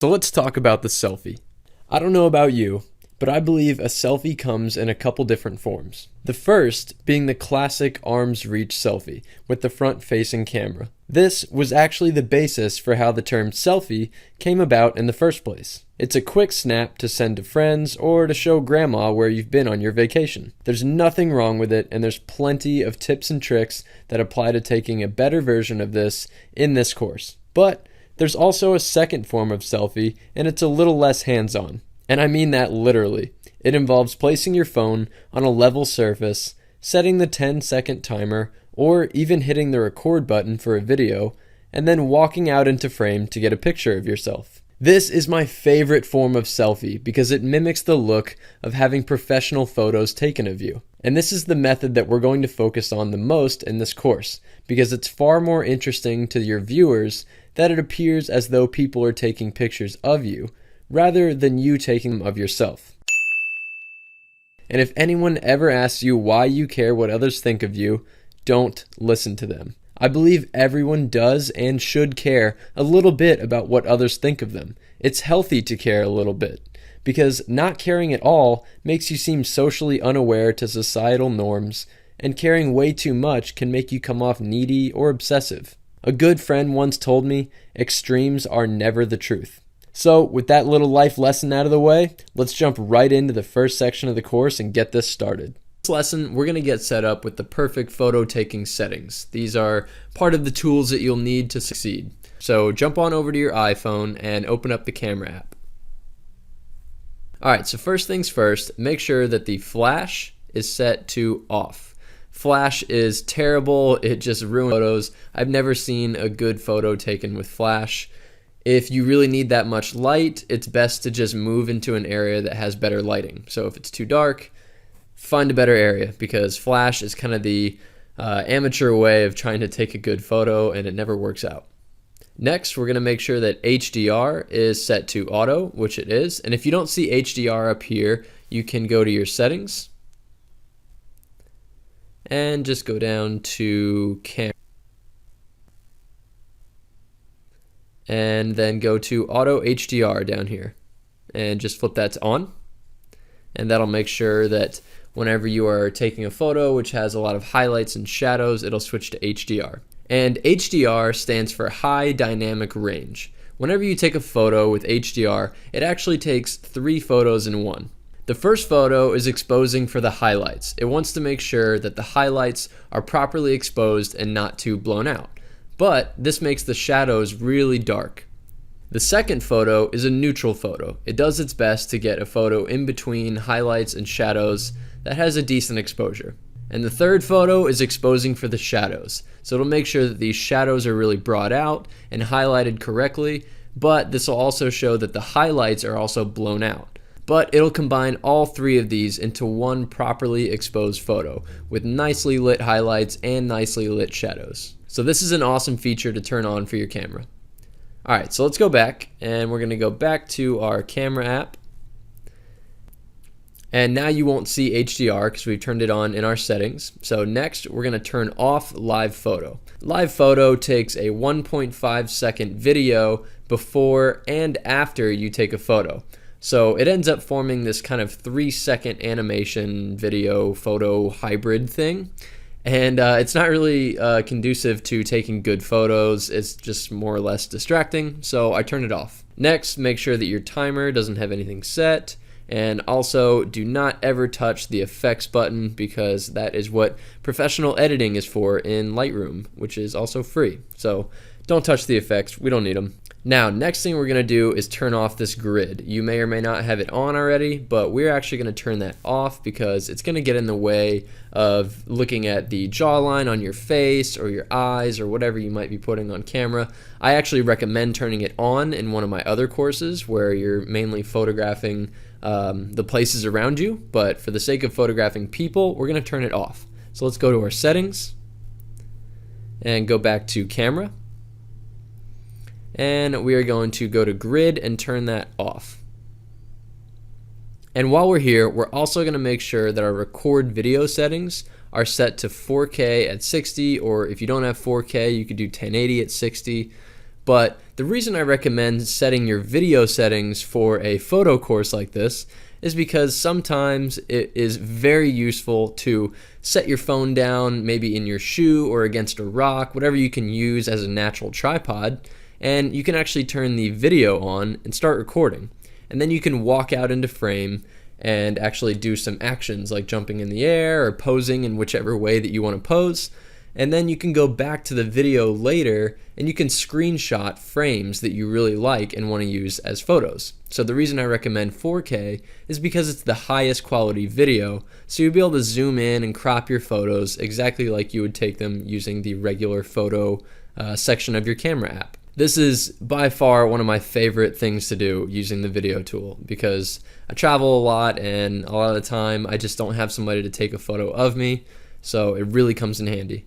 So let's talk about the selfie. I don't know about you, but I believe a selfie comes in a couple different forms. The first being the classic arm's reach selfie with the front-facing camera. This was actually the basis for how the term selfie came about in the first place. It's a quick snap to send to friends or to show grandma where you've been on your vacation. There's nothing wrong with it, and there's plenty of tips and tricks that apply to taking a better version of this in this course. But there's also a second form of selfie, and it's a little less hands-on. And I mean that literally. It involves placing your phone on a level surface, setting the 10-second timer, or even hitting the record button for a video, and then walking out into frame to get a picture of yourself. This is my favorite form of selfie because it mimics the look of having professional photos taken of you. And this is the method that we're going to focus on the most in this course because it's far more interesting to your viewers that it appears as though people are taking pictures of you rather than you taking them of yourself. And if anyone ever asks you why you care what others think of you, don't listen to them. I believe everyone does and should care a little bit about what others think of them. It's healthy to care a little bit, because not caring at all makes you seem socially unaware to societal norms, and caring way too much can make you come off needy or obsessive. A good friend once told me, extremes are never the truth. So with that little life lesson out of the way, let's jump right into the first section of the course and get this started. This lesson, we're going to get set up with the perfect photo taking settings. These are part of the tools that you'll need to succeed. So jump on over to your iPhone and open up the camera app. Alright, so first things first, make sure that the flash is set to off. Flash is terrible, it just ruins photos. I've never seen a good photo taken with flash. If you really need that much light, it's best to just move into an area that has better lighting. So if it's too dark, find a better area because flash is kind of the amateur way of trying to take a good photo and it never works out. Next, we're going to make sure that HDR is set to auto, which it is. And if you don't see HDR up here, you can go to your settings and just go down to camera. And then go to auto HDR down here and just flip that to on. And that'll make sure that whenever you are taking a photo which has a lot of highlights and shadows, it'll switch to HDR. And HDR stands for high dynamic range. Whenever you take a photo with HDR, it actually takes 3 photos in one. The first photo is exposing for the highlights. It wants to make sure that the highlights are properly exposed and not too blown out. But this makes the shadows really dark. The second photo is a neutral photo. It does its best to get a photo in between highlights and shadows that has a decent exposure. And the third photo is exposing for the shadows. So it'll make sure that these shadows are really brought out and highlighted correctly, but this will also show that the highlights are also blown out. But it'll combine all 3 of these into one properly exposed photo with nicely lit highlights and nicely lit shadows. So this is an awesome feature to turn on for your camera. Alright, so let's go back and we're going to go back to our camera app. And now you won't see HDR because we've turned it on in our settings. So next we're going to turn off live photo. Live photo takes a 1.5 second video before and after you take a photo. So it ends up forming this kind of 3-second animation video photo hybrid thing. And it's not really conducive to taking good photos. It's just more or less distracting, so I turn it off. Next, make sure that your timer doesn't have anything set, and also do not ever touch the effects button because that is what professional editing is for in Lightroom, which is also free. So don't touch the effects, we don't need them. Now, next thing we're going to do is turn off this grid. You may or may not have it on already, but we're actually going to turn that off because it's going to get in the way of looking at the jawline on your face or your eyes or whatever you might be putting on camera. I actually recommend turning it on in one of my other courses where you're mainly photographing the places around you, but for the sake of photographing people, we're going to turn it off. So let's go to our settings and go back to camera. And we are going to go to grid and turn that off. And while we're here, we're also going to make sure that our record video settings are set to 4K at 60, or if you don't have 4K, you could do 1080 at 60. But The reason I recommend setting your video settings for a photo course like this is because sometimes it is very useful to set your phone down, maybe in your shoe or against a rock, whatever you can use as a natural tripod, and you can actually turn the video on and start recording. And then you can walk out into frame and actually do some actions like jumping in the air or posing in whichever way that you want to pose. And then you can go back to the video later and you can screenshot frames that you really like and want to use as photos. So the reason I recommend 4K is because it's the highest quality video, so you'll be able to zoom in and crop your photos exactly like you would take them using the regular photo section of your camera app. This is by far one of my favorite things to do using the video tool, because I travel a lot and a lot of the time I just don't have somebody to take a photo of me, so it really comes in handy.